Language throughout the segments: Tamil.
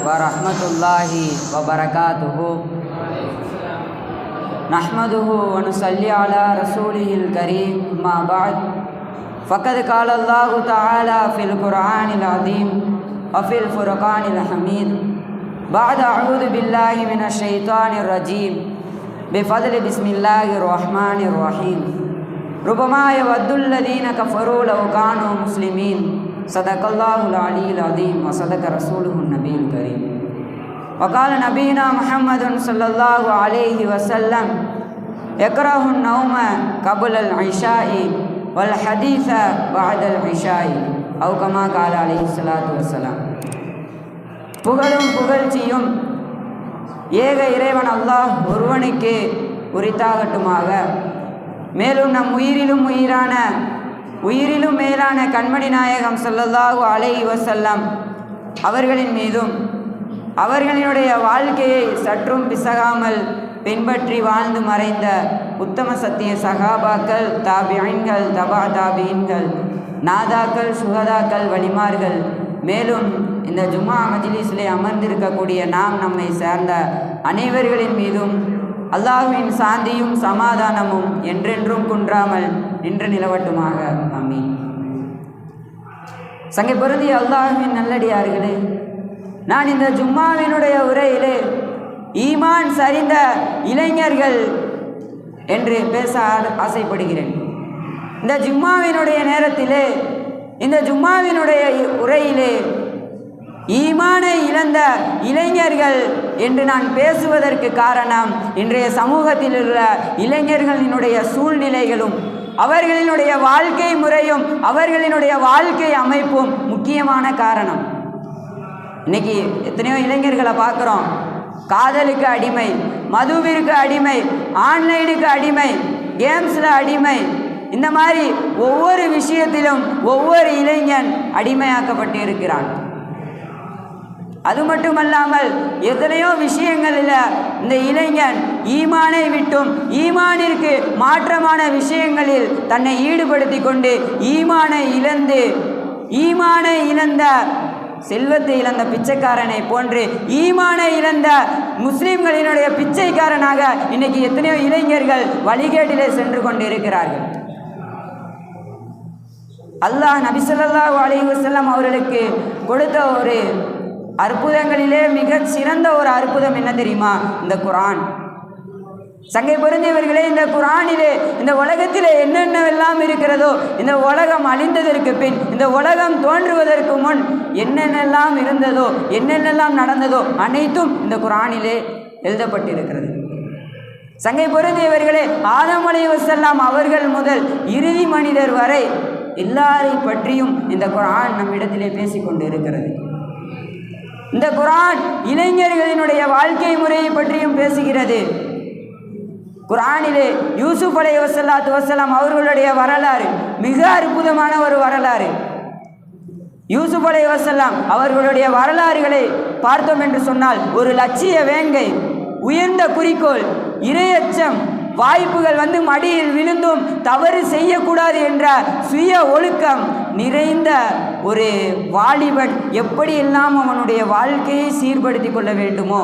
வரஹ்மத்துல்லாஹி வபரகாத்துஹு. நஹ்மதுஹு வ நுஸல்லி அலா ரசூலிஹில் கரீம். அம்மா பஅத். ஃபக்கத் கால அல்லாஹு தஆலா ஃபில் குர்ஆனில் அஸீம் வ ஃபில் ஃபுர்கானில் ஹமீத். பஅத அஊது பில்லாஹி மினஷ் ஷைத்தானிர் ரஜீம். பிஃபத்லி பிஸ்மில்லாஹிர் ரஹ்மானிர் ரஹீம். ருபமா யவத்துல்லதீன கஃபரூ லவ் கானூ முஸ்லிமீன். சதகல்லாஹுல் அலியுல் அஸீம் வ சதக ரசூலுஹுன் நபியுல் கரீம். வகால நபீனா முஹம்மதுன் ஸல்லல்லாஹு அலைஹி வஸல்லம் யக்ரஹுன் நௌம கப்லல் இஷாஇ வல் ஹதீஸ பஅதல் இஷாஇ அவ் கமா கால அலைஹி ஸலாத்து வஸலாம். புகழும் புகழ்ச்சியும் ஏக இறைவன் அல்லாஹ் ஒருவனுக்கே உரித்தாகட்டுமாக. மேலும் நம் உயிரிலும் மேலான கண்மணி நாயகம் ஸல்லல்லாஹு அலைஹி வஸல்லம் அவர்களின் மீதும் அவர்களினுடைய வாழ்க்கையை சற்றும் பிசகாமல் பின்பற்றி வாழ்ந்து மறைந்த உத்தம சத்திய சகாபாக்கள், தாபிஈன்கள், தபா தாபிஈன்கள், நாதாக்கள், சுகதாக்கள், வலிமார்கள், மேலும் இந்த ஜும்மா மஜ்லிஸிலே அமர்ந்திருக்கக்கூடிய நாம் நம்மை சேர்ந்த அனைவர்களின் மீதும் அல்லாஹ்வின் சாந்தியும் சமாதானமும் என்றென்றும் குன்றாமல் நின்று நிலவட்டுமாக. ஆமீன். சங்கை பொருந்திய அல்லாஹ்வின் நல்லடியார்களே, நான் இந்த ஜும்மாவினுடைய உரையிலே ஈமான் சரிந்த இளைஞர்கள் என்று பேச ஆசைப்படுகிறேன். இந்த ஜும்மாவினுடைய நேரத்திலே, இந்த ஜும்மாவினுடைய உரையிலே ஈமானை இழந்த இளைஞர்கள் என்று நான் பேசுவதற்கு காரணம், இன்றைய சமூகத்தில் உள்ள இளைஞர்களினுடைய சூழ்நிலைகளும் அவர்களினுடைய வாழ்க்கை முறையும் அவர்களினுடைய வாழ்க்கை அமைப்பும் முக்கியமான காரணம். இன்னைக்கு எத்தனையோ இளைஞர்களை பார்க்குறோம், காதலுக்கு அடிமை, மதுவிற்கு அடிமை, ஆன்லைனுக்கு அடிமை, கேம்ஸில் அடிமை, இந்த மாதிரி ஒவ்வொரு விஷயத்திலும் ஒவ்வொரு இளைஞன் அடிமையாக்கப்பட்டு இருக்கிறான். அது மட்டுமல்லாமல் எத்தனையோ விஷயங்களில் இந்த இளைஞன் ஈமானை விட்டும் ஈமானிற்கு மாற்றமான விஷயங்களில் தன்னை ஈடுபடுத்தி கொண்டு ஈமானை இழந்த செல்வத்தை இழந்த பிச்சைக்காரனை போன்று ஈமானை இழந்த முஸ்லிம்களினுடைய பிச்சைக்காரனாக இன்னைக்கு எத்தனையோ இளைஞர்கள் வழிகேட்டிலே சென்று கொண்டு இருக்கிறார்கள். அல்லாஹ் நபி ஸல்லல்லாஹு அலைஹி வஸல்லம் அவர்களுக்கு கொடுத்த ஒரு அற்புதங்களிலே மிகச் சிறந்த ஒரு அற்புதம் என்ன தெரியுமா? இந்த குர்ஆன். சங்கை பொருந்தியவர்களே, இந்த குர்ஆனிலே இந்த உலகத்திலே என்னென்னவெல்லாம் இருக்கிறதோ, இந்த உலகம் அழிந்ததற்கு பின், இந்த உலகம் தோன்றுவதற்கு முன் என்னென்னெல்லாம் இருந்ததோ, என்னென்னெல்லாம் நடந்ததோ அனைத்தும் இந்த குர்ஆனிலே எழுதப்பட்டிருக்கிறது. சங்கை பொருந்தியவர்களே, ஆதம் அலைஹிஸ்ஸலாம் அவர்கள் முதல் இறுதி மனிதர் வரை எல்லாரை பற்றியும் இந்த குர்ஆன் நம்மிடத்திலே பேசிக்கொண்டு இருக்கிறது. இந்த குர்ஆன் இளைஞர்களினுடைய வாழ்க்கை முறையை பற்றியும் பேசுகிறது. குர்ஆனிலே யூசுப் அலைஹிஸ்ஸலாத்து வஸ்ஸலாம் அவர்களுடைய வரலாறு மிக அற்புதமான ஒரு வரலாறு. யூசுப் அலைஹிஸ்ஸலாம் அவர்களுடைய வரலாறுகளை பார்த்தோம் என்று சொன்னால், ஒரு லட்சிய வேங்கை, உயர்ந்த குறிக்கோள், இறையச்சம், வாய்ப்புகள் வந்து மடியில் விழுந்தும் தவறு செய்யக்கூடாது என்ற சுய ஒழுக்கம் நிறைந்த ஒரு வாலிபன் எப்படியெல்லாம் அவனுடைய வாழ்க்கையை சீர்படுத்தி கொள்ள வேண்டுமோ,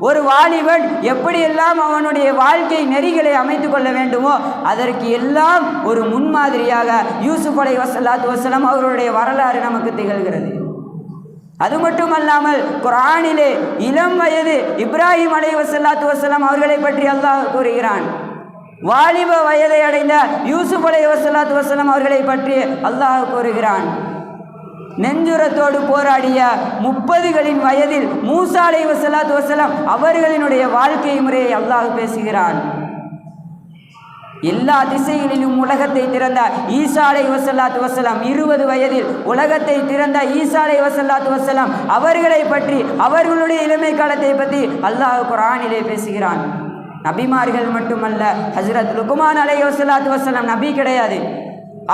ஒரு வாலிபன் எப்படியெல்லாம் அவனுடைய வாழ்க்கை நெறிகளை அமைத்து கொள்ள வேண்டுமோ அதற்கு எல்லாம் ஒரு முன்மாதிரியாக யூசுப் அலைஹிஸ்ஸலாத்து வஸ்ஸலாம் அவர்களுடைய வரலாறு நமக்கு திகழ்கிறது. அது மட்டுமல்லாமல் குர்ஆனிலே இளம் வயது இப்ராஹிம் அலைஹிஸ்ஸலாத்து வஸ்ஸலாம் அவர்களை பற்றி அல்லாஹ் கூறுகிறான். வாலிப வயதை அடைந்த யூசுப் அலைஹிஸ்ஸலாத்து வஸ்ஸலாம் அவர்களை பற்றி அல்லாஹ் கூறுகிறான். நெஞ்சுரத்தோடு போராடிய 30களின் வயதில் மூசா அலைஹிஸ்ஸலாத்து வஸ்ஸலாம் அவர்களினுடைய வாழ்க்கை முறையை அல்லாஹ் பேசுகிறான். எல்லா திசைகளிலும் உலகத்தை திறந்த ஈசா அலைஹிஸ்ஸலாத்து வஸ்ஸலாம் 20 வயதில் உலகத்தை திறந்த ஈசா அலைஹிஸ்ஸலாத்து வஸ்ஸலாம் அவர்களை பற்றி, அவர்களுடைய இளமை காலத்தை பற்றி அல்லாஹ் குர்ஆனிலே பேசுகிறான். நபிமார்கள் மட்டுமல்ல, ஹஜ்ரத் லுக்மான் அலைஹிஸ்ஸலாத்து வஸ்ஸலாம் நபி கிடையாது.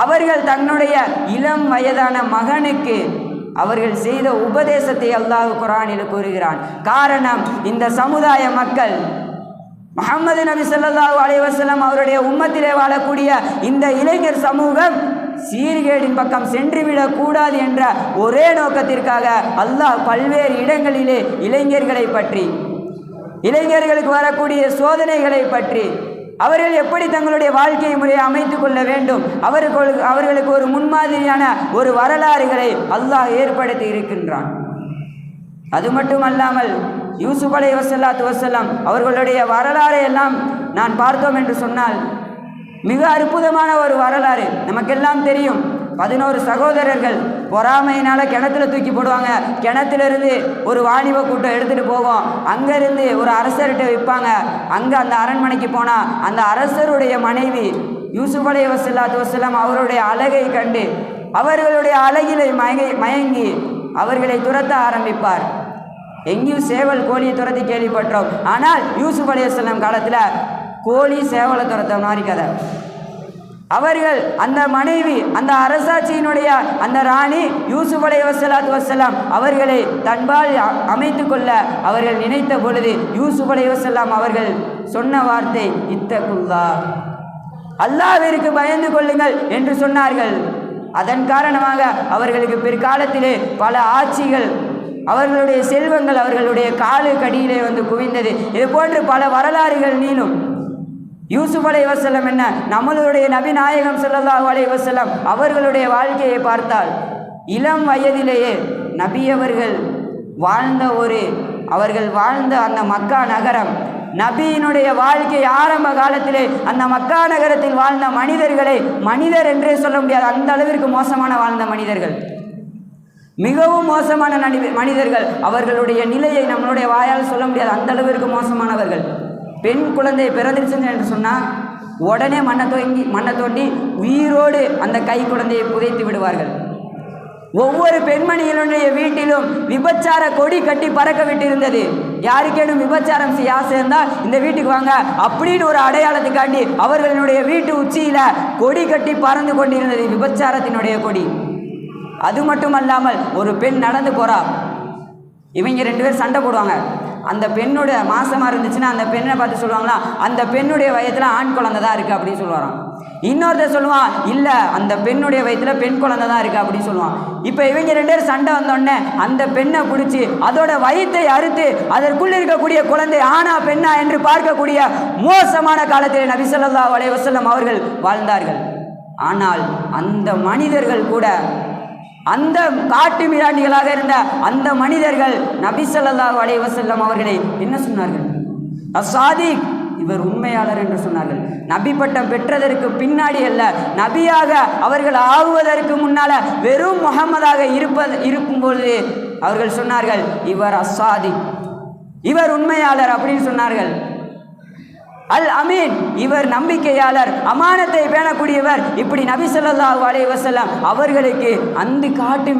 அவர்கள் தன்னுடைய இளம் வயதான மகனுக்கு அவர்கள் செய்த உபதேசத்தை அல்லாஹ் குர்ஆனில் கூறுகிறான். காரணம், இந்த சமுதாய மக்கள் முஹம்மது நபி ஸல்லல்லாஹு அலைஹி வஸல்லம் அவருடைய உம்மத்திலே வாழக்கூடிய இந்த இளைஞர் சமூகம் சீர்கேடின் பக்கம் சென்றுவிடக் கூடாது என்ற ஒரே நோக்கத்திற்காக அல்லாஹ் பல்வேறு இடங்களிலே இளைஞர்களை பற்றி, இளைஞர்களுக்கு வரக்கூடிய சோதனைகளை பற்றி, அவர்கள் எப்படி தங்களுடைய வாழ்க்கை முறையை அமைத்து கொள்ள வேண்டும், அவர்களுக்கு ஒரு முன்மாதிரியான ஒரு வரலாறுகளை அல்லாஹ் ஏற்படுத்தி இருக்கின்றான். அது மட்டுமல்லாமல் யூசுப் அலைஹிஸ்ஸலாத்து வஸ்ஸலாம் அவர்களுடைய வரலாறை எல்லாம் நான் பார்த்தோம் என்று சொன்னால் மிக அற்புதமான ஒரு வரலாறு. நமக்கெல்லாம் தெரியும், 11 சகோதரர்கள் பொறாமையினால் கிணத்துல தூக்கி போடுவாங்க. கிணத்துலேருந்து ஒரு வாணிப கூட்டம் எடுத்துகிட்டு போவோம். அங்கேருந்து ஒரு அரசர்கிட்ட விற்பாங்க. அங்கே அந்த அரண்மனைக்கு போனால் அந்த அரசருடைய மனைவி யூசுப் அலைஹிஸ்ஸலாத்து வஸ்ஸலாம் அவருடைய அழகை கண்டு அவர்களுடைய அழகிலை மயங்கி அவர்களை துரத்த ஆரம்பிப்பார். எங்கேயும் சேவல் கோழியை துரத்தி கேள்விப்பட்டோம். ஆனால் யூசுப் அலைஹிஸ்ஸலாம் காலத்தில் கோழி சேவலை துரத்த மாதிரி கதை. அவர்கள் அந்த மனைவி, அந்த அரசாட்சியினுடைய அந்த ராணி யூசுப் அலைஹிஸ்ஸலாத்து வஸ்ஸலாம் அவர்களை தன்பால் அமைத்து கொள்ள அவர்கள் நினைத்த பொழுது யூசுப் அலைஹிஸ்ஸலாம் அவர்கள் சொன்ன வார்த்தை இத்தகுல்லா, அல்லாஹ்விற்கு பயந்து கொள்ளுங்கள் என்று சொன்னார்கள். அதன் காரணமாக அவர்களுக்கு பிற்காலத்திலே பல ஆட்சிகள், அவர்களுடைய செல்வங்கள் அவர்களுடைய காலு கடியிலே வந்து குவிந்தது. இது போன்று பல வரலாறுகள் நீளும். யூசுப் அலைஹிஸ்ஸலாம் என்ன, நம்மளுடைய நபி நாயகம் ஸல்லல்லாஹு அலைஹி வஸல்லம் அவர்களுடைய வாழ்க்கையை பார்த்தால் இளம் வயதிலேயே நபி அவர்கள் வாழ்ந்த அந்த மக்கா நகரம், நபியினுடைய வாழ்க்கை ஆரம்ப காலத்திலே அந்த மக்கா நகரத்தில் வாழ்ந்த மனிதர்களை மனிதர் என்றே சொல்ல முடியாது, அந்த அளவிற்கு மோசமான வாழ்ந்த மனிதர்கள், மிகவும் மோசமான மனிதர்கள். அவர்களுடைய நிலையை நம்மளுடைய வாயால் சொல்ல முடியாது, அந்த அளவிற்கு மோசமானவர்கள். பெண் குழந்தை பிறந்துருச்சுன்னு என்று சொன்னால் உடனே மண்ணை தோண்டி உயிரோடு அந்த கை குழந்தையை புதைத்து விடுவார்கள். ஒவ்வொரு பெண்மணிகளுடைய வீட்டிலும் விபச்சார கொடி கட்டி பறக்க விட்டிருந்தது. யாருக்கேனும் விபச்சாரம் செய்ய ஆசை இருந்தால் இந்த வீட்டுக்கு வாங்க அப்படின்னு ஒரு அடையாளத்துக்காண்டி அவர்களுடைய வீட்டு உச்சியில கொடி கட்டி பறந்து கொண்டிருந்தது, விபச்சாரத்தினுடைய கொடி. அது மட்டுமல்லாமல் ஒரு பெண் நடந்து போறா, இவங்க 2 பேர் சண்டை போடுவாங்க. அந்த பெண்ணோட மாசமாக இருந்துச்சுன்னா அந்த பெண்ணை பார்த்து சொல்லுவாங்களா, அந்த பெண்ணுடைய வயத்தில் ஆண் குழந்தை தான் இருக்குது அப்படின்னு சொல்லுவாராம். இன்னொருத்தர் சொல்லுவான், இல்லை அந்த பெண்ணுடைய வயத்தில் பெண் குழந்தை தான் இருக்குது அப்படின்னு சொல்லுவான். இப்போ இவங்க 2 பேர் சண்டை வந்தோடனே அந்த பெண்ணை பிடிச்சி அதோட வயிற்றை அறுத்து அதற்குள் இருக்கக்கூடிய குழந்தை ஆணா பெண்ணா என்று பார்க்கக்கூடிய மோசமான காலத்தில் நபி ஸல்லல்லாஹு அலைஹி வஸல்லம் அவர்கள் வாழ்ந்தார்கள். ஆனால் அந்த மனிதர்கள் கூட, அந்த காட்டு மிராண்டிகளாக இருந்த அந்த மனிதர்கள் நபி ஸல்லல்லாஹு அலைஹி வஸல்லம் அவர்களை என்ன சொன்னார்கள்? அஸ்ஸாதிக், இவர் உண்மையாளர் என்று சொன்னார்கள். நபி பட்டம் பெற்றதற்கு பின்னாடி அல்ல, நபியாக அவர்கள் ஆகுவதற்கு முன்னால வெறும் முஹம்மதாக இருக்கும்பொழுது அவர்கள் சொன்னார்கள், இவர் அஸ்ஸாதிக், இவர் உண்மையாளர் அப்படின்னு சொன்னார்கள். அல் அமீன், இவர் நம்பிக்கையாளர், அமானத்தை பேணக்கூடியவர். இப்படி நபி ஸல்லல்லாஹு அலைஹி வஸல்லம் அவர்களுக்கு அந்த காட்டு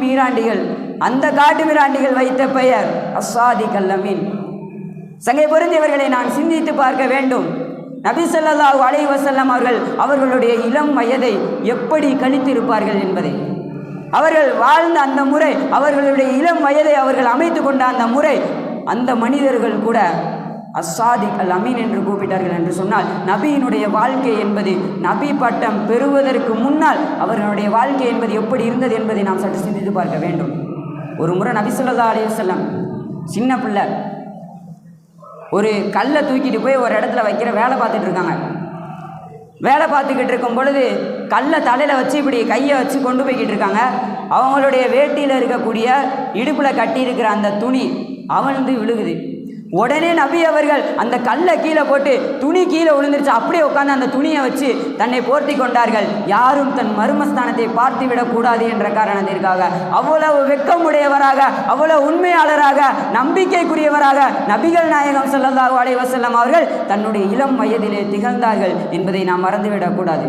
மீராண்டிகள் வைத்த பெயர் அஸ்ஸாதிக் அல் அமீன். சங்கை பொருந்தியவர்களை நான் சிந்தித்து பார்க்க வேண்டும். நபி ஸல்லல்லாஹு அலைஹி வஸல்லம் அவர்களுடைய இளம் வயதை எப்படி கழித்திருப்பார்கள் என்பதை, அவர்கள் வாழ்ந்த அந்த முறை, அவர்களுடைய இளம் வயதை அவர்கள் அமைத்து கொண்ட அந்த முறை, அந்த மனிதர்கள் கூட அஸ்ஸாதிக் அல் அமீன் என்று கூப்பிட்டார்கள் என்று சொன்னால், நபியினுடைய வாழ்க்கை என்பது, நபி பட்டம் பெறுவதற்கு முன்னால் அவர்களுடைய வாழ்க்கை என்பது எப்படி இருந்தது என்பதை நாம் சற்று சிந்தித்து பார்க்க வேண்டும். ஒரு முறை நபி ஸல்லல்லாஹு அலைஹி வஸல்லம் சின்ன பிள்ளை ஒரு கல்லை தூக்கிட்டு போய் ஒரு இடத்துல வைக்கிற வேலை பார்த்துட்டு இருக்காங்க. வேலை பார்த்துக்கிட்டு இருக்கும் பொழுது கல்லை தலையில் வச்சு இப்படி கையை வச்சு கொண்டு போய்கிட்டு இருக்காங்க. அவங்களுடைய வேட்டியில் இருக்கக்கூடிய இடுப்பில் கட்டி இருக்கிற அந்த துணி அவிழ்ந்து விழுகுது. உடனே நபி அவர்கள் அந்த கல்லை கீழே போட்டு, துணி கீழே விழுந்துருச்சு, அப்படியே உட்காந்து அந்த துணியை வச்சு தன்னை போர்த்தி கொண்டார்கள். யாரும் தன் மர்மஸ்தானத்தை பார்த்து விடக்கூடாது என்ற காரணத்திற்காக அவ்வளவு வெட்கமுடையவராக, அவ்வளவு உண்மையாளராக, நம்பிக்கைக்குரியவராக நபிகள் நாயகம் ஸல்லல்லாஹு அலைஹி வஸல்லம் அவர்கள் தன்னுடைய இளம் வயதிலே திகழ்ந்தார்கள் என்பதை நாம் மறந்துவிடக்கூடாது.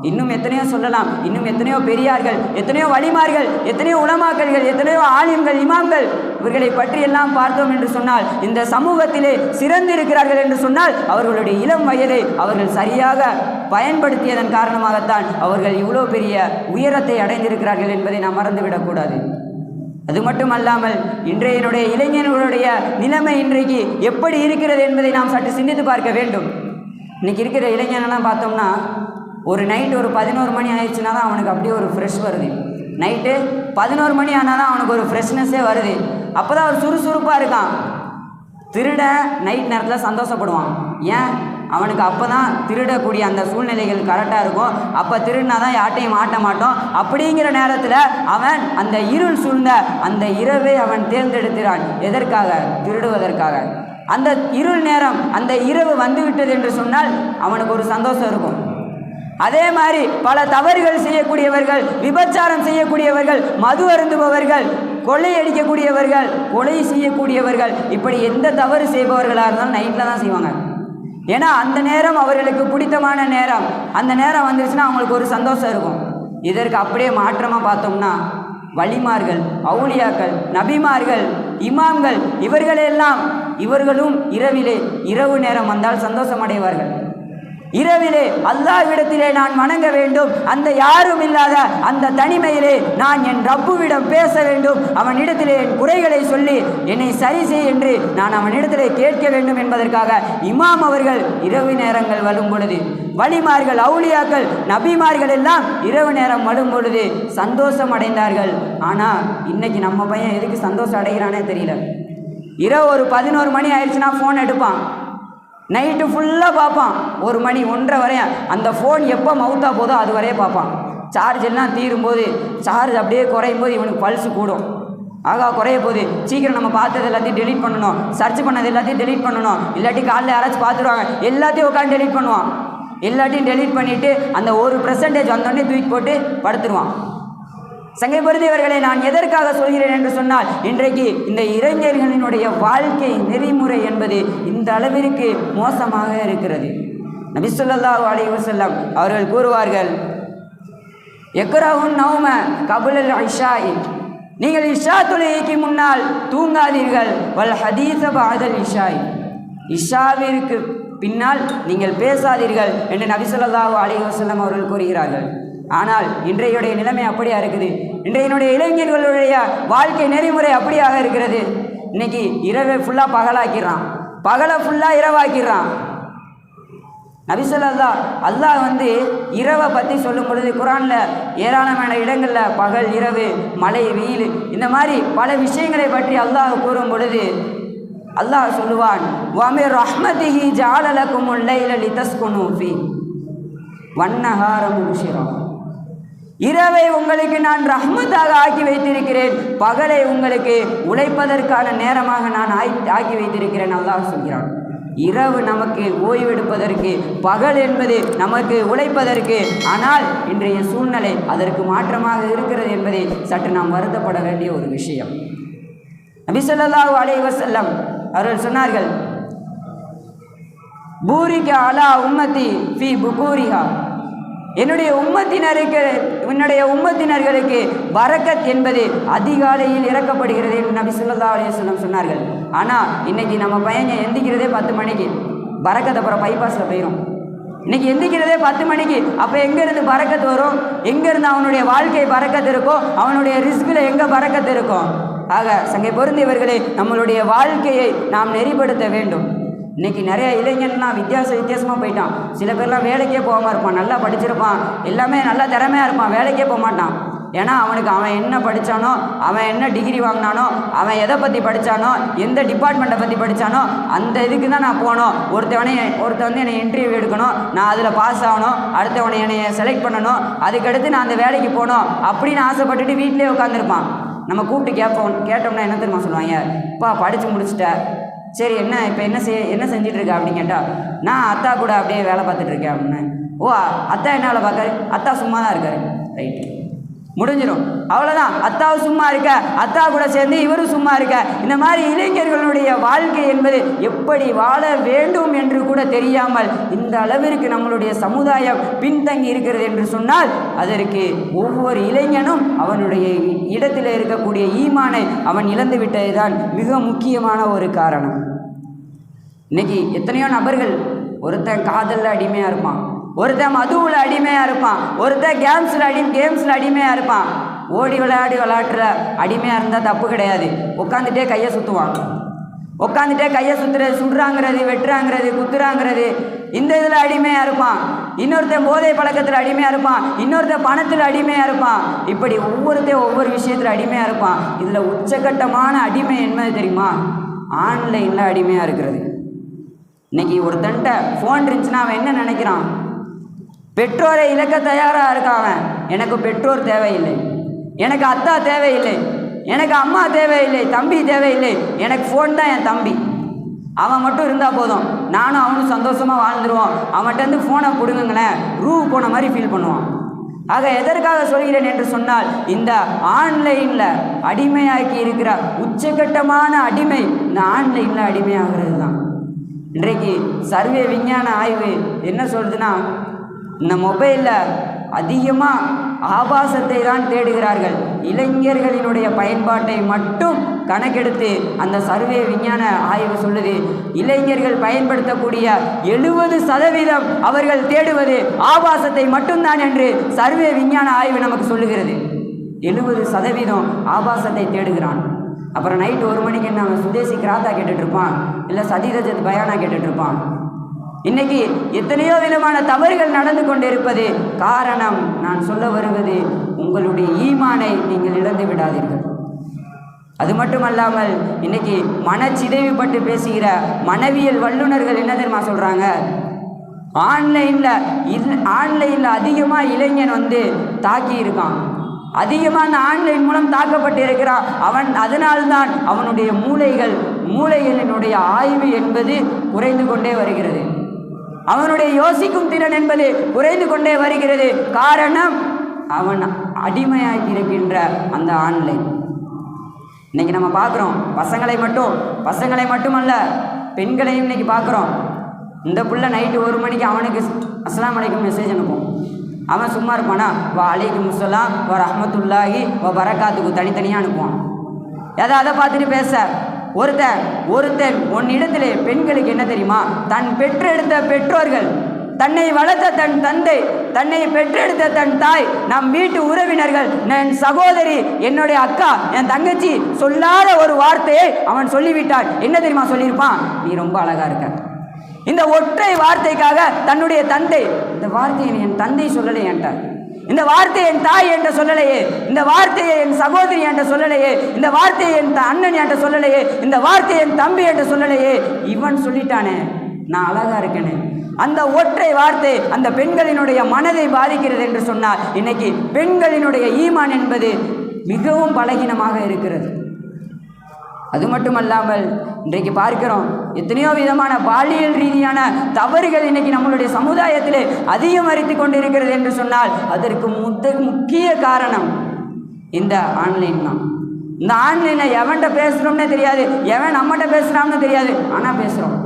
இன்னும் எத்தனையோ சொல்லலாம். இன்னும் எத்தனையோ பெரியார்கள், எத்தனையோ வலிமார்கள், எத்தனையோ உலமாக்கல்கள், எத்தனையோ ஆலிம்கள், இமாம்கள், இவர்களை பற்றியெல்லாம் பார்த்தோம் என்று சொன்னால், இந்த சமூகத்திலே சிறந்திருக்கிறார்கள் என்று சொன்னால் அவர்களுடைய இளம் வயதை அவர்கள் சரியாக பயன்படுத்தியதன் காரணமாகத்தான் அவர்கள் இவ்வளோ பெரிய உயரத்தை அடைந்திருக்கிறார்கள் என்பதை நாம் மறந்துவிடக்கூடாது. அது மட்டுமல்லாமல் இன்றைய இளைஞர்களுடைய நிலைமை இன்றைக்கு எப்படி இருக்கிறது என்பதை நாம் சற்று சிந்தித்து பார்க்க வேண்டும். இன்றைக்கி இருக்கிற இளைஞர்களெல்லாம் பார்த்தோம்னா ஒரு நைட்டு ஒரு 11 மணி ஆயிடுச்சுன்னா தான் அவனுக்கு அப்படியே ஒரு ஃப்ரெஷ் வருது. நைட்டு 11 மணி ஆனால் தான் அவனுக்கு ஒரு ஃப்ரெஷ்னஸ்ஸே வருது. அப்போ தான் அவர் சுறுசுறுப்பாக இருக்கான். திருடன் நைட் நேரத்தில் சந்தோஷப்படுவான். ஏன்? அவனுக்கு அப்போ தான் திருடக்கூடிய அந்த சூழ்நிலைகள் கரெக்டாக இருக்கும். அப்போ திருடினா தான் யார்ட்டையும் மாட்ட மாட்டோம். அப்படிங்கிற நேரத்தில் அவன் அந்த இருள் சூழ்ந்த அந்த இரவை அவன் தேர்ந்தெடுக்கிறான். எதற்காக? திருடுவதற்காக. அந்த இருள் நேரம், அந்த இரவு வந்துவிட்டது என்று சொன்னால் அவனுக்கு ஒரு சந்தோஷம் இருக்கும். அதே மாதிரி பல தவறுகள் செய்யக்கூடியவர்கள், விபச்சாரம் செய்யக்கூடியவர்கள், மது அருந்துபவர்கள், கொள்ளை அடிக்கக்கூடியவர்கள், கொலை செய்யக்கூடியவர்கள், இப்படி எந்த தவறு செய்பவர்களாக இருந்தாலும் நைட்டில் தான் செய்வாங்க. ஏன்னா அந்த நேரம் அவர்களுக்கு பிடித்தமான நேரம். அந்த நேரம் வந்துருச்சுன்னா அவங்களுக்கு ஒரு சந்தோஷம் இருக்கும். இதற்கு அப்படியே மாற்றமாக பார்த்தோம்னா வலிமார்கள், அவுலியாக்கள், நபிமார்கள், இமாம்கள், இவர்களும் இரவு நேரம் வந்தால் சந்தோஷம் அடைவார்கள். இரவிலே அல்லாஹ்விடத்திலே நான் வணங்க வேண்டும். அந்த யாரும் இல்லாத அந்த தனிமையிலே நான் என் ரப்புவிடம் பேச வேண்டும். அவனிடத்திலே என் குறைகளை சொல்லி என்னை சரி செய் என்று நான் அவனிடத்திலே கேட்க வேண்டும் என்பதற்காக இமாம் அவர்கள் இரவு நேரங்கள் வரும் பொழுது, வலிமார்கள், அவுலியாக்கள், நபிமார்கள் எல்லாம் இரவு நேரம் வரும் பொழுது சந்தோஷம் அடைந்தார்கள். ஆனால் இன்னைக்கு நம்ம பையன் எதுக்கு சந்தோஷம் அடைகிறானே தெரியல. இரவு ஒரு 11 மணி ஆயிடுச்சுன்னா ஃபோன் எடுப்பான். நைட்டு ஃபுல்லாக பார்ப்பான். 1 மணி 1:30 வரையும் அந்த ஃபோன் எப்போ மவுத்தாக போதோ அது வரையே பார்ப்பான். சார்ஜ் எல்லாம் தீரும்போது, சார்ஜ் அப்படியே குறையும் போது இவனுக்கு பல்ஸு கூடும். ஆகா குறைய போகுது, சீக்கிரம் நம்ம பார்த்தது எல்லாத்தையும் டெலீட் பண்ணணும், சர்ச் பண்ணது எல்லாத்தையும் டெலீட் பண்ணணும், இல்லாட்டி காலையில் யாராச்சும் பார்த்துருவாங்க, எல்லாத்தையும் உட்காந்து டெலீட் பண்ணுவான். எல்லாத்தையும் டெலீட் பண்ணிவிட்டு அந்த 1% வந்தோடனே தூக்கி போட்டு படுத்துருவான். சங்கை பொருந்தியவர்களை நான் எதற்காக சொல்கிறேன் என்று சொன்னால், இன்றைக்கு இந்த இளைஞர்களினுடைய வாழ்க்கை நெறிமுறை என்பது இந்த அளவிற்கு மோசமாக இருக்கிறது. நபி ஸல்லல்லாஹு அலைஹி வஸல்லம் அவர்கள் கூறுவார்கள், எக்ரஹுன் நௌம கபுலல் இஷாஇ, நீங்கள் இஷா தொழுகைக்கு முன்னால் தூங்காதீர்கள். வல் ஹதீஸ பஅதல் இஷாஇ, இஷாவிற்கு பின்னால் நீங்கள் பேசாதீர்கள் என்று நபி ஸல்லல்லாஹு அலைஹி வஸல்லம் அவர்கள் கூறுகிறார்கள். ஆனால் இன்றையுடைய நிலைமை அப்படியா இருக்குது. இன்றையினுடைய இளைஞர்களுடைய வாழ்க்கை நெறிமுறை அப்படியாக இருக்கிறது. இன்னைக்கு இரவை ஃபுல்லாக பகலாக்கிறான், பகலை ஃபுல்லாக இரவாக்கிறான். நபி ஸல்லல்லாஹு அல்லாஹ் இரவை பற்றி சொல்லும் பொழுது குர்ஆனில் ஏராளமான இடங்களில் பகல், இரவு, மழை, வெயில், இந்த மாதிரி பல விஷயங்களை பற்றி அல்லாஹ் கூறும் பொழுது அல்லாஹ் சொல்லுவான், வமிர் ரஹ்மதிஹி ஜஅல லகுமுல் லைல லிதஸ்குனு ஃபீ வன்னஹார முப்ஷிரா, இரவை உங்களுக்கு நான் ரஹ்மத்தாக ஆக்கி வைத்திருக்கிறேன், பகலை உங்களுக்கு உழைப்பதற்கான நேரமாக நான் ஆக்கி வைத்திருக்கிறேன். அல்லாஹ் சொல்கிறான், இரவு நமக்கு ஓய்வெடுப்பதற்கு, பகல் என்பது நமக்கு உழைப்பதற்கு. ஆனால் இன்றைய சூழ்நிலை அதற்கு மாற்றமாக இருக்கிறது என்பதை சற்று நாம் வருத்தப்பட வேண்டிய ஒரு விஷயம். நபி ஸல்லல்லாஹு அலைஹி வஸல்லம் அவர்கள் சொன்னார்கள், பூரிக அலா உம்மதி ஃபி புகூரிஹா, என்னுடைய உம்மத்தினர்களுக்கு பரக்கத் என்பது அதிகாலையில் இறக்கப்படுகிறது என்று நபி ஸல்லல்லாஹு அலைஹி வஸல்லம் சொன்னார்கள். ஆனால் இன்னைக்கு நம்ம பையன் எந்திக்கிறதே 10 மணிக்கு, பரக்கத் அப்புறம் பைபாஸில் போயிடும். இன்னைக்கு எந்திக்கிறதே 10 மணிக்கு. அப்போ எங்கேருந்து பரக்கத் வரும்? எங்கேருந்து அவனுடைய வாழ்க்கை பரக்கத் இருக்கும்? அவனுடைய ரிஸ்கில் எங்கே பரக்கத் இருக்கும்? ஆக சங்கை பொருந்தியவர்களே, நம்மளுடைய வாழ்க்கையை நாம் நெறிப்படுத்த வேண்டும். இன்றைக்கி நிறைய இளைஞன்லாம் வித்தியாசமாக போயிட்டான். சில பேர்லாம் வேலைக்கே போகாமல் இருப்பான், நல்லா படிச்சிருப்பான், எல்லாமே நல்லா திறமையாக இருப்பான், வேலைக்கே போக மாட்டான். ஏன்னா அவன் என்ன படித்தானோ, அவன் என்ன டிகிரி வாங்கினானோ, அவன் எதை பற்றி படித்தானோ, எந்த டிபார்ட்மெண்ட்டை பற்றி படித்தானோ அந்த இதுக்கு தான் நான் போகணும். ஒருத்தன் என்னை இன்டர்வியூ எடுக்கணும், நான் அதில் பாஸ் ஆகணும், அடுத்தவனை என்னை செலக்ட் பண்ணணும், அதுக்கடுத்து நான் அந்த வேலைக்கு போகணும் அப்படின்னு ஆசைப்பட்டுட்டு வீட்டிலே உட்காந்துருப்பான். நம்ம கூப்பிட்டு கேட்டோம்னா என்ன தெரியுமா சொல்லுவாங்க, அப்பா படித்து முடிச்சுட்ட, சரி இப்போ என்ன செஞ்சிட்ருக்க அப்படின்னு கேட்டால், நான் அத்தா கூட அப்படியே வேலை பார்த்துட்ருக்கேன் அப்படின்னு. ஓ, அத்தா என்ன வேலை பார்க்காரு? அத்தா சும்மா தான் இருக்காரு. ரைட்டு, முடிஞ்சிடும், அவ்வளோதான். அத்தாவும் சும்மா இருக்க, அத்தா கூட சேர்ந்து இவரும் சும்மா இருக்க. இந்த மாதிரி இளைஞர்களுடைய வாழ்க்கை என்பது எப்படி வாழ வேண்டும் என்று கூட தெரியாமல் இந்த அளவிற்கு நம்மளுடைய சமுதாயம் பின்தங்கி இருக்கிறது என்று சொன்னால், அதற்கு ஒவ்வொரு இளைஞனும் அவனுடைய இடத்தில் இருக்கக்கூடிய ஈமானை அவன் இழந்து விட்டது தான் மிக முக்கியமான ஒரு காரணம். இன்னைக்கு எத்தனையோ நபர்கள், ஒருத்தன் காதலில் அடிமையாக இருப்பான், ஒருத்தன் மதுவில் அடிமையாக இருப்பான், ஒருத்தன் கேம்ஸில் அடிமையாக இருப்பான். ஓடி விளையாட்டுற அடிமையாக இருந்தால் தப்பு கிடையாது. உட்காந்துட்டே கையை சுற்றுவான், உட்காந்துட்டே கையை சுற்றுறது, சுடுறாங்கிறது, வெட்டுறாங்கிறது, குத்துறாங்கிறது, இந்த இதில் அடிமையாக இருப்பான். இன்னொருத்தன் போதை பழக்கத்தில் அடிமையாக இருப்பான், இன்னொருத்தன் பணத்தில் அடிமையாக இருப்பான். இப்படி ஒவ்வொருத்தையும் ஒவ்வொரு விஷயத்தில் அடிமையாக இருப்பான். இதில் உச்சகட்டமான அடிமை என்ன தெரியுமா? ஆன்லைனில் அடிமையாக இருக்கிறது. இன்னைக்கு ஒருத்தன்ட்ட ஃபோன் இருந்துச்சுன்னா அவன் என்ன நினைக்கிறான்? பெற்றோரை இழக்க தயாராக இருக்கான் அவன். எனக்கு பெற்றோர் தேவையில்லை, எனக்கு அத்தா தேவையில்லை, எனக்கு அம்மா தேவையில்லை, தம்பி தேவையில்லை, எனக்கு ஃபோன் தான் என் தம்பி. அவன் மட்டும் இருந்தால் போதும், நானும் அவனும் சந்தோஷமாக வாழ்ந்துருவோம். அவன்கிட்ட ஃபோனை பிடுங்குங்களேன், ரூ போன மாதிரி ஃபீல் பண்ணுவான். ஆக எதற்காக சொல்கிறேன் என்று சொன்னால், இந்த ஆன்லைனில் அடிமையாக்கி இருக்கிற உச்சகட்டமான அடிமை இந்த ஆன்லைனில் அடிமையாகிறது தான். இன்றைக்கு சர்வே விஞ்ஞான ஆய்வு என்ன சொல்லுதுன்னா, இந்த மொபைலில் அதிகமாக ஆபாசத்தை தான் தேடுகிறார்கள். இளைஞர்களினுடைய பயன்பாட்டை மட்டும் கணக்கெடுத்து அந்த சர்வே விஞ்ஞான ஆய்வு சொல்லுது, இளைஞர்கள் பயன்படுத்தக்கூடிய 70% அவர்கள் தேடுவது ஆபாசத்தை மட்டும்தான் என்று சர்வே விஞ்ஞான ஆய்வு நமக்கு சொல்லுகிறது. 70% ஆபாசத்தை தேடுகிறான். அப்புறம் நைட்டு 1 மணிக்கு என்ன அவன் சுதேசி கிராத்தா கேட்டுட்ருப்பான், இல்லை சதீரஜத் பயானா கேட்டுட்ருப்பான். இன்னைக்கு எத்தனையோ விதமான தவறுகள் நடந்து கொண்டிருப்பது காரணம், நான் சொல்ல வருவது, உங்களுடைய ஈமானை நீங்கள் இழந்து விடாதீர்கள். அது மட்டுமல்லாமல் இன்னைக்கு மனச்சிதைவுபட்டு பேசுகிற மனவியல் வல்லுநர்கள் என்ன தெரியுமா சொல்கிறாங்க? ஆன்லைனில் அதிகமாக இளைஞன் தாக்கி இருக்கான், அதிகமாக அந்த ஆன்லைன் மூலம் தாக்கப்பட்டு இருக்கிறான் அவன். அதனால்தான் அவனுடைய மூளைகளினுடைய ஆய்வு என்பது குறைந்து கொண்டே வருகிறது, அவனுடைய யோசிக்கும் திறன் என்பது குறைந்து கொண்டே வருகிறது. காரணம், அவன் அடிமையாகி இருக்கின்ற அந்த ஆன்லைன். இன்னைக்கு நம்ம பார்க்குறோம், பசங்களை மட்டுமல்ல பெண்களையும் இன்னைக்கு பார்க்குறோம். இந்த புள்ள நைட்டு 1 மணிக்கு அவனுக்கு அஸ்ஸலாமு அலைக்கும் மெசேஜ் அனுப்பும். அவன் சும்மா இருப்பானா? வா அலைக்கும் முஸ்ஸலாம் வ ரஹ்மத்துல்லாஹி வ பரக்காத்துக்கு தனித்தனியாக அனுப்புவான். அதை பார்த்துட்டு பேச ஒருத்தன் உன்னிடத்திலே பெண்களுக்கு என்ன தெரியுமா? தன் பெற்றெடுத்த பெற்றோர்கள், தன்னை வளர்த்த தன் தந்தை, தன்னை பெற்றெடுத்த தன் தாய், நம் வீட்டு உறவினர்கள், என் சகோதரி, என்னுடைய அக்கா, என் தங்கச்சி சொல்லாத ஒரு வார்த்தையை அவன் சொல்லிவிட்டான். என்ன தெரியுமா சொல்லியிருப்பான்? நீ ரொம்ப அழகா இருக்க. இந்த ஒற்றை வார்த்தைக்காக தன்னுடைய தந்தை, இந்த வார்த்தையை என் தந்தை சொல்லலை என்றார், இந்த வார்த்தையை என் தாய் என்ற சொல்லலையே, இந்த வார்த்தையை என் சகோதரி என்ற சொல்லலையே, இந்த வார்த்தையை என் அண்ணன் என்ற சொல்லலையே, இந்த வார்த்தையை என் தம்பி என்று சொல்லலையே, இவன் சொல்லிட்டானே நான் அழகா இருக்கேன்னு. அந்த ஒற்றை வார்த்தை அந்த பெண்களினுடைய மனதை பாதிக்கிறது என்று சொன்னால், இன்னைக்கு பெண்களினுடைய ஈமான் என்பது மிகவும் பலகீனமாக இருக்கிறது. அது மட்டுமல்லாமல் இன்றைக்கு பார்க்கிறோம், எத்தனையோ விதமான பாலியல் ரீதியான தவறுகள் இன்னைக்கு நம்மளுடைய சமுதாயத்திலே அதிகமரித்து கொண்டிருக்கிறது என்று சொன்னால், அதற்கு முக்கிய காரணம் இந்த ஆன்லைன் தான். இந்த ஆன்லைனில் எவன்கிட்ட பேசுகிறோம்னே தெரியாது, எவன் நம்மகிட்ட பேசுகிறான்னு தெரியாது, ஆனால் பேசுகிறோம்.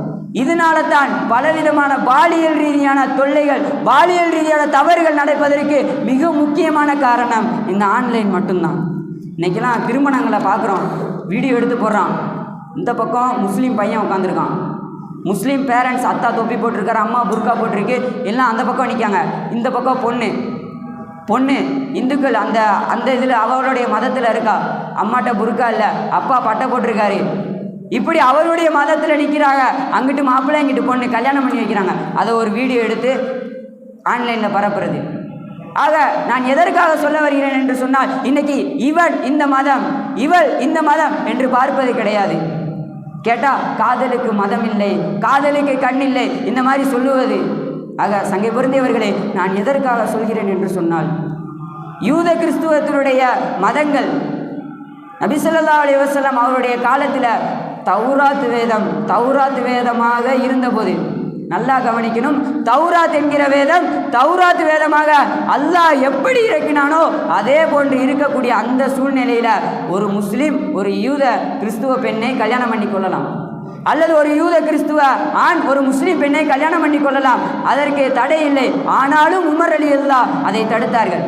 இதனால தான் பலவிதமான பாலியல் ரீதியான தொல்லைகள், பாலியல் ரீதியான தவறுகள் நடப்பதற்கு மிக முக்கியமான காரணம் இந்த ஆன்லைன் மட்டும்தான். இன்றைக்கெல்லாம் திருமணங்களை பார்க்குறோம், வீடியோ எடுத்து போடுறான். இந்த பக்கம் முஸ்லீம் பையன் உட்காந்துருக்கான், முஸ்லீம் பேரண்ட்ஸ், அத்தா தொப்பி போட்டிருக்காரு, அம்மா புர்கா போட்டிருக்கு, எல்லாம் அந்த பக்கம் நிற்காங்க. இந்த பக்கம் பொண்ணு இந்துக்கள் அந்த இதில் அவருடைய மதத்தில் இருக்கா, அம்மாட்ட புர்கா இல்லை, அப்பா பட்டை போட்டிருக்காரு, இப்படி அவருடைய மதத்தில் நிற்கிறாங்க. அங்கிட்டு மாப்பிள்ளை, இங்கிட்டு பொண்ணு கல்யாணம் பண்ணி வைக்கிறாங்க. அதை ஒரு வீடியோ எடுத்து ஆன்லைனில் பரப்புறது. ஆக நான் எதற்காக சொல்ல வருகிறேன் என்று சொன்னால், இன்னைக்கு இவன் இந்த மதம், இவள் இந்த மதம் என்று பார்ப்பது கிடையாது. கேட்டால் காதலுக்கு மதம் இல்லை, காதலுக்கு கண் இல்லை, இந்த மாதிரி சொல்லுவது. ஆக சங்கை பொருந்தியவர்களே, நான் எதற்காக சொல்கிறேன் என்று சொன்னால், யூத கிறிஸ்துவத்தினுடைய மதங்கள் நபி ஸல்லல்லாஹு அலைஹி வஸல்லம் அவருடைய காலத்தில் தௌராத் வேதமாக இருந்தபோது, நல்லா கவனிக்கணும், தௌராத் என்கிற வேதம் தௌராத் வேதமாக அல்லாஹ் எப்படி இறக்கினானோ அதே போன்று இருக்கக்கூடிய அந்த சூழ்நிலையில் ஒரு முஸ்லீம் ஒரு யூத கிறிஸ்துவ பெண்ணை கல்யாணம் பண்ணி கொள்ளலாம், அல்லது ஒரு யூத கிறிஸ்துவ ஆண் ஒரு முஸ்லீம் பெண்ணை கல்யாணம் பண்ணி கொள்ளலாம், அதற்கு தடை இல்லை. ஆனாலும் உமர் ரலியல்லாஹு அதை தடுத்தார்கள்.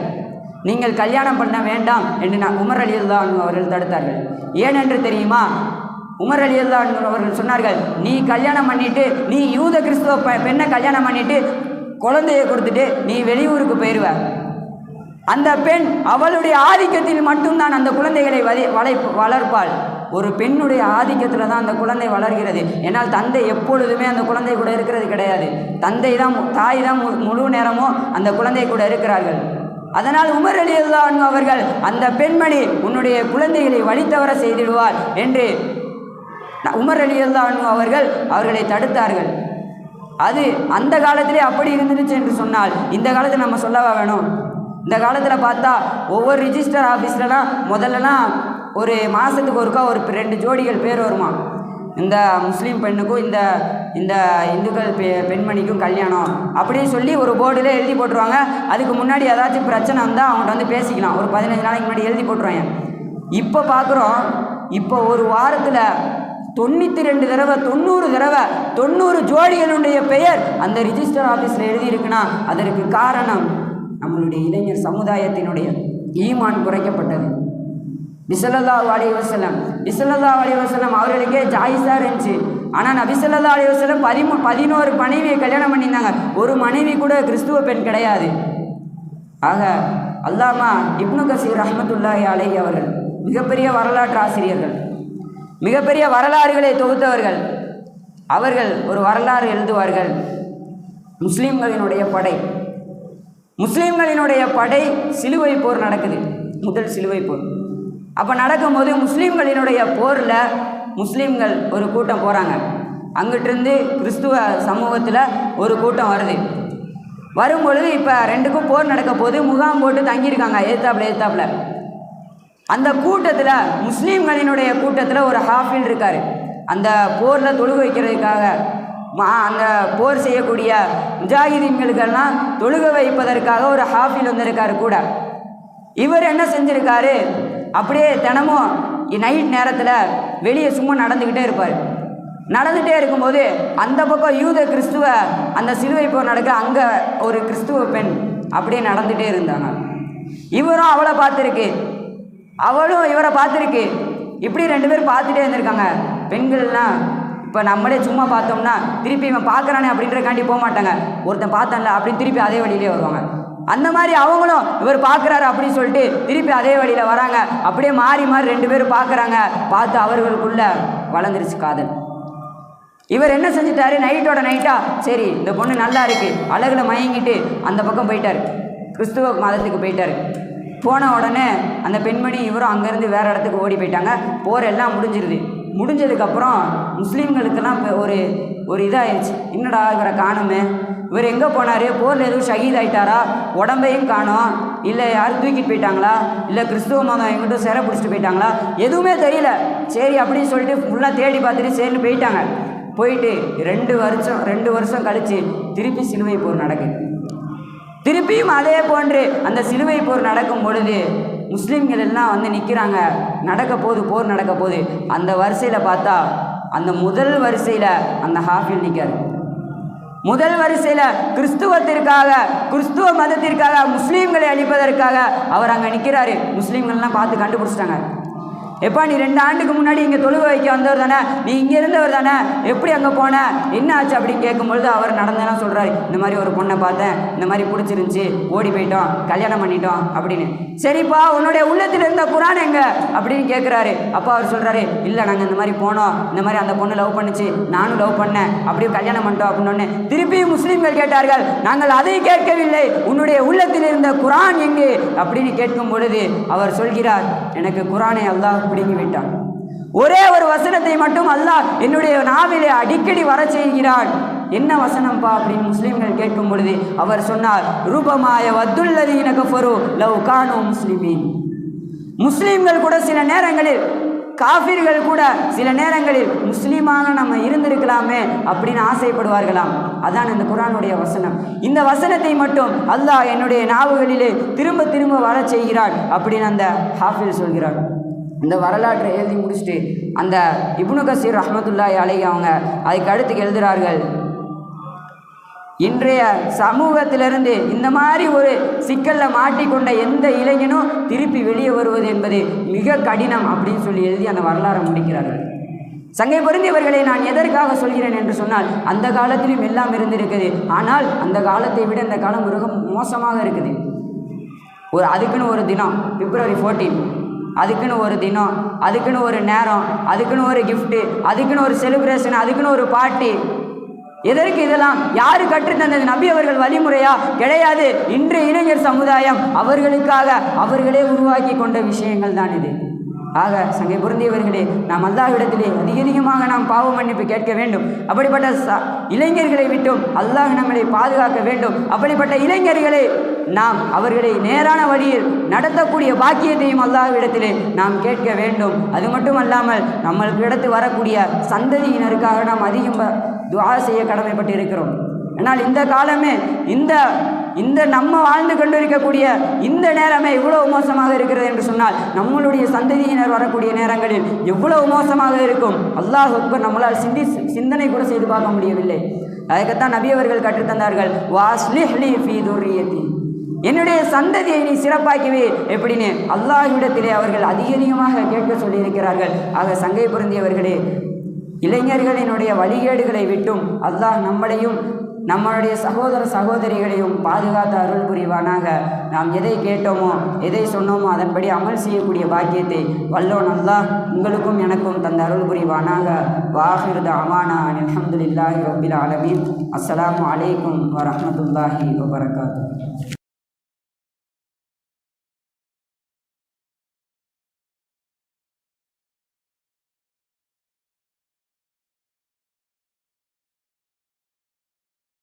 நீங்கள் கல்யாணம் பண்ண வேண்டாம் என்று உமர் ரலியல்லாஹு அவர்கள் தடுத்தார்கள். ஏனென்று தெரியுமா? உமர் ரலியல்லாஹு அவர்கள் சொன்னார்கள், நீ கல்யாணம் பண்ணிட்டு, நீ யூத கிறிஸ்துவ பெண்ணை கல்யாணம் பண்ணிட்டு குழந்தையை கொடுத்துட்டு நீ வெளியூருக்கு போயிடுவ. அந்த பெண் அவளுடைய ஆதிக்கத்தில் மட்டும்தான் அந்த குழந்தைகளை வளர்ப்பாள். ஒரு பெண்ணுடைய ஆதிக்கத்தில் தான் அந்த குழந்தை வளர்கிறது. ஏன்னால் தந்தை எப்பொழுதுமே அந்த குழந்தை கூட இருக்கிறது கிடையாது. தாய் தான் முழு நேரமும் அந்த குழந்தை கூட இருக்கிறார்கள். அதனால் உமர் ரலியல்லாஹு அன்ஹு அவர்கள் அந்த பெண்மணி உன்னுடைய குழந்தைகளை வழித்தவர செய்திடுவார் என்று உமர் ரலியல்லாஹு அன்ஹு அவர்களை தடுத்தார்கள். அது அந்த காலத்திலே அப்படி இருந்துச்சு என்று சொன்னால் இந்த காலத்தில் நம்ம சொல்லவா வேணும்? இந்த காலத்தில் பார்த்தா ஒவ்வொரு ரிஜிஸ்டர் ஆஃபீஸ்லலாம் முதல்லலாம் ஒரு மாதத்துக்கு ஒருக்கா ஒரு 2 ஜோடிகள் பேர் வருமா. இந்த முஸ்லீம் பெண்ணுக்கும் இந்த இந்துக்கள் பெண்மணிக்கும் கல்யாணம் அப்படின்னு சொல்லி ஒரு போர்டில் எழுதி போட்டுருவாங்க. அதுக்கு முன்னாடி ஏதாச்சும் பிரச்சனை வந்தால் அவங்கள்ட்ட வந்து பேசிக்கலாம். ஒரு 15 நாளைக்கு முன்னாடி எழுதி போட்டுருவாங்க. இப்போ பார்க்குறோம், இப்போ ஒரு வாரத்தில் 92 தடவை 90 தடவை 90 ஜோடிகளுடைய பெயர் அந்த ரிஜிஸ்டர் ஆஃபீஸில் எழுதியிருக்குன்னா அதற்கு காரணம் நம்மளுடைய இளைஞர் சமுதாயத்தினுடைய ஈமான் குறைக்கப்பட்டது. ஸல்லல்லாஹு அலைஹி வஸல்லம் அவர்களுக்கே ஜாயிஸாக இருந்துச்சு. ஆனால் நபி ஸல்லல்லாஹு அலைஹி வஸல்லம் 11 மனைவியை கல்யாணம் பண்ணியிருந்தாங்க. ஒரு மனைவி கூட கிறிஸ்துவ பெண் கிடையாது. ஆக அல்லாமா இப்னு கசீர் ரஹ்மத்துல்லாஹி அலைஹி அவர்கள் மிகப்பெரிய வரலாற்று ஆசிரியர்கள், மிகப்பெரிய வரலாறுகளை தொகுத்தவர்கள். அவர்கள் ஒரு வரலாறு எழுதுவார்கள். முஸ்லீம்களினுடைய படை சிலுவை போர் நடக்குது. முதல் சிலுவை போர் அப்போ நடக்கும்போது முஸ்லீம்களினுடைய போரில் முஸ்லீம்கள் ஒரு கூட்டம் போகிறாங்க. அங்கிட்டிருந்து கிறிஸ்துவ சமூகத்தில் ஒரு கூட்டம் வரும்பொழுது இப்போ 2க்கும் போர் நடக்க போது முகாம் போட்டு தங்கியிருக்காங்க எதிர்த்தாப்புல. அந்த கூட்டத்தில் முஸ்லீம்களினுடைய கூட்டத்தில் ஒரு ஹாஃபில் இருக்கார். அந்த போரில் தொழுகை வைக்கிறதுக்காக அந்த போர் செய்யக்கூடிய முஜாஹிதீன்களுக்கெல்லாம் தொழுகை வைப்பதற்காக ஒரு ஹாஃபில் வந்திருக்காரு கூட. இவர் என்ன செஞ்சுருக்காரு, அப்படியே தினமும் நைட் நேரத்தில் வெளியே சும்மா நடந்துக்கிட்டே இருப்பார். நடந்துகிட்டே இருக்கும்போது அந்த பக்கம் யூத கிறிஸ்துவ அந்த சிலுவை போர் நடக்க அங்கே ஒரு கிறிஸ்துவ பெண் அப்படியே நடந்துகிட்டே இருந்தாங்க. இவரும் அவளை பார்த்துருக்கு, அவளும் இவரை பார்த்துருக்கு. இப்படி 2 பேர் பார்த்துட்டே இருந்திருக்காங்க. பெண்கள்லாம் இப்போ நம்மளே சும்மா பார்த்தோம்னா திருப்பி இவன் பார்க்குறானே அப்படின்றக்காண்டி போக மாட்டாங்க. ஒருத்தன் பார்த்தான்ல அப்படின்னு திருப்பி அதே வழியிலே வருவாங்க. அந்த மாதிரி அவங்களும் இவர் பார்க்குறாரு அப்படின்னு சொல்லிட்டு திருப்பி அதே வழியில் வராங்க. அப்படியே மாறி 2 பேரும் பார்க்குறாங்க. பார்த்து அவர்களுக்குள்ள வளர்ந்துருச்சு காதல். இவர் என்ன செஞ்சிட்டாரு, நைட்டோட நைட்டா சரி இந்த பொண்ணு நல்லா இருக்குது அழகில் மயங்கிட்டு அந்த பக்கம் போயிட்டார், கிறிஸ்துவ மதத்துக்கு போயிட்டார். போன உடனே அந்த பெண்மணி இவரும் அங்கேருந்து வேறு இடத்துக்கு ஓடி போயிட்டாங்க. போர் எல்லாம் முடிஞ்சதுக்கப்புறம் முஸ்லீம்களுக்கெல்லாம் ஒரு இதாகிடுச்சு. என்னடா இவரை காணுமே, இவர் எங்கே போனார், போரில் எதுவும் ஷஹீத் ஆகிட்டாரா, உடம்பையும் காணோம், இல்லை யாரும் தூக்கிட்டு போயிட்டாங்களா, இல்லை கிறிஸ்துவ மதம் எங்கிட்டும் சிறை பிடிச்சிட்டு போயிட்டாங்களா, எதுவுமே தெரியல. சரி அப்படின்னு சொல்லிட்டு ஃபுல்லாக தேடி பார்த்துட்டு சரின்னு போயிட்டாங்க. போயிட்டு 2 வருஷம் கழித்து திருப்பி சிலுவை போர் நடக்குது. திருப்பியும் அதே போன்று அந்த சிலுவை போர் நடக்கும் பொழுது முஸ்லீம்கள் எல்லாம் வந்து நிற்கிறாங்க. போர் நடக்க போகுது. அந்த வரிசையில் பார்த்தா அந்த முதல் வரிசையில் அந்த ஹாஃபில் நிற்காரு. முதல் வரிசையில் கிறிஸ்துவ மதத்திற்காக முஸ்லீம்களை அழிப்பதற்காக அவர் அங்கே நிற்கிறாரு. முஸ்லீம்கள்லாம் பார்த்து கண்டுபிடிச்சிட்டாங்க. எப்பா நீ 2 ஆண்டுக்கு முன்னாடி இங்கே தொழுகை வைக்க வந்தவர் தானே, நீ இங்கே இருந்தவர் தானே, எப்படி அங்கே போன, என்ன ஆச்சு அப்படின்னு கேட்கும்பொழுது அவர் நடந்தெல்லாம் சொல்கிறாரு. இந்த மாதிரி ஒரு பொண்ணை பார்த்தேன், இந்த மாதிரி பிடிச்சிருந்துச்சி, ஓடி போயிட்டோம், கல்யாணம் பண்ணிட்டோம் அப்படின்னு. சரிப்பா உன்னுடைய உள்ளத்தில் இருந்த குரான் எங்க அப்படின்னு கேட்குறாரு. அப்பா அவர் சொல்கிறாரு, இல்லை நாங்கள் இந்த மாதிரி போனோம், இந்த மாதிரி அந்த பொண்ணு லவ் பண்ணிச்சு, நானும் லவ் பண்ணேன், அப்படியே கல்யாணம் பண்ணிட்டோம் அப்படின்னு. திருப்பியும் முஸ்லீம்கள் கேட்டார்கள், நாங்கள் அதை கேட்கவில்லை, உன்னுடைய உள்ளத்தில் இருந்த குரான் எங்கே அப்படின்னு கேட்கும் பொழுது அவர் சொல்கிறார், எனக்கு குரானை அல்லாஹ் பிடுங்கி விட்டான். ஒரே ஒரு வசனத்தை மட்டும் அல்லாஹ் என்னுடைய நாவிலே அடிக்கடி வர செய்கிறான். என்ன வசனம்பா அப்படின்னு முஸ்லீம்கள் கேட்கும் பொழுது அவர் சொன்னார், ரூபமாய வத்துல்லதீன கஃபரு லவ் கானு முஸ்லிமீன். முஸ்லீம்கள் கூட சில நேரங்களில், காஃபிர்கள் கூட சில நேரங்களில் முஸ்லீமாக நம்ம இருந்திருக்கலாமே அப்படின்னு ஆசைப்படுவார்களாம். அதான் இந்த குர்ஆனுடைய வசனம். இந்த வசனத்தை மட்டும் அல்லாஹ் என்னுடைய நாவுகளிலே திரும்ப திரும்ப வர செய்கிறான் அப்படின்னு அந்த ஹாஃபில் சொல்கிறார். இந்த வரலாற்றை எழுதி முடிச்சுட்டு அந்த இப்னு கசீர் ரஹ்மத்துல்லாஹி அலைஹி அவங்க அதுக்கு அடுத்து எழுதுகிறார்கள், இன்றைய சமூகத்திலிருந்து இந்த மாதிரி ஒரு சிக்கலில் மாட்டிக்கொண்ட எந்த இளைஞனும் திருப்பி வெளியே வருவது என்பது மிக கடினம் அப்படின்னு சொல்லி எழுதி அந்த வரலாறை முடிக்கிறார்கள். சங்கை பொருந்தியவர்களை நான் எதற்காக சொல்கிறேன் என்று சொன்னால், அந்த காலத்திலும் எல்லாம் இருந்திருக்குது. ஆனால் அந்த காலத்தை விட இந்த காலம் மிக மோசமாக இருக்குது. அதுக்குன்னு ஒரு தினம் February 14 அதுக்குன்னு ஒரு தினம், அதுக்குன்னு ஒரு நேரம், அதுக்குன்னு ஒரு கிஃப்ட்டு, அதுக்குன்னு ஒரு செலிப்ரேஷன், அதுக்குன்னு ஒரு பார்ட்டி. எதற்கு இதெல்லாம்? யாரு கற்றுத்தந்தது? நபி அவர்கள் வழிமுறையா? கிடையாது. இன்றைய இளைஞர் சமுதாயம் அவர்களுக்காக அவர்களே உருவாக்கி கொண்ட விஷயங்கள் தான் இது. ஆக சங்கை பொருந்தியவர்களே, நாம் அல்லாஹ்விடத்திலே அதிகமாக நாம் பாவ மன்னிப்பு கேட்க வேண்டும். அப்படிப்பட்ட இளைஞர்களை விட்டும் அல்லாஹ் நம்மளை பாதுகாக்க வேண்டும். அப்படிப்பட்ட இளைஞர்களை நாம் அவர்களை நேரான வழியில் நடத்தக்கூடிய பாக்கியத்தையும் அல்லாஹ்விடத்திலே நாம் கேட்க வேண்டும். அது மட்டுமல்லாமல் நம்மளுக்கு இடத்து வரக்கூடிய சந்ததியினருக்காக நாம் அதிகம் துஆ செய்ய கடமைப்பட்டு இருக்கிறோம். ஆனால் இந்த காலமே இந்த நம்ம வாழ்ந்து கொண்டிருக்கக்கூடிய இந்த நேரமே இவ்வளவு மோசமாக இருக்கிறது என்று சொன்னால் நம்மளுடைய சந்ததியினர் வரக்கூடிய நேரங்களில் எவ்வளவு மோசமாக இருக்கும். அல்லாஹ் அக்பர். நம்மளால் சிந்தனை கூட செய்து பார்க்க முடியவில்லை. அதுக்குத்தான் நபி அவர்கள் கற்றுத்தந்தார்கள், வாஸ்லிஹ் லீ ஃபீ துர்ரியத்தி, என்னுடைய சந்ததியை நீ சிறப்பாக்கவே எப்படின்னு அல்லாஹ்விடத்திலே அவர்கள் அதிகமாக கேட்க சொல்லியிருக்கிறார்கள். ஆக சங்கை பொருந்தியவர்களே, இளைஞர்களினுடைய வழிகேடுகளை விட்டும் அல்லாஹ் நம்மளையும் நம்மளுடைய சகோதர சகோதரிகளையும் பாதுகாத்து அருள் புரிவானாக. நாம் எதை கேட்டோமோ எதை சொன்னோமோ அதன்படி அமல் செய்யக்கூடிய பாக்கியத்தை வல்லோன் அல்லாஹ் உங்களுக்கும் எனக்கும் தந்த அருள் புரிவானாக. வாஹிர் தஅவானா அல்ஹம்துலில்லாஹி ரப்பில் ஆலமீன். அஸ்ஸலாமு அலைக்கும் வரஹ்மத்துல்லாஹி வபரகாத்துஹு.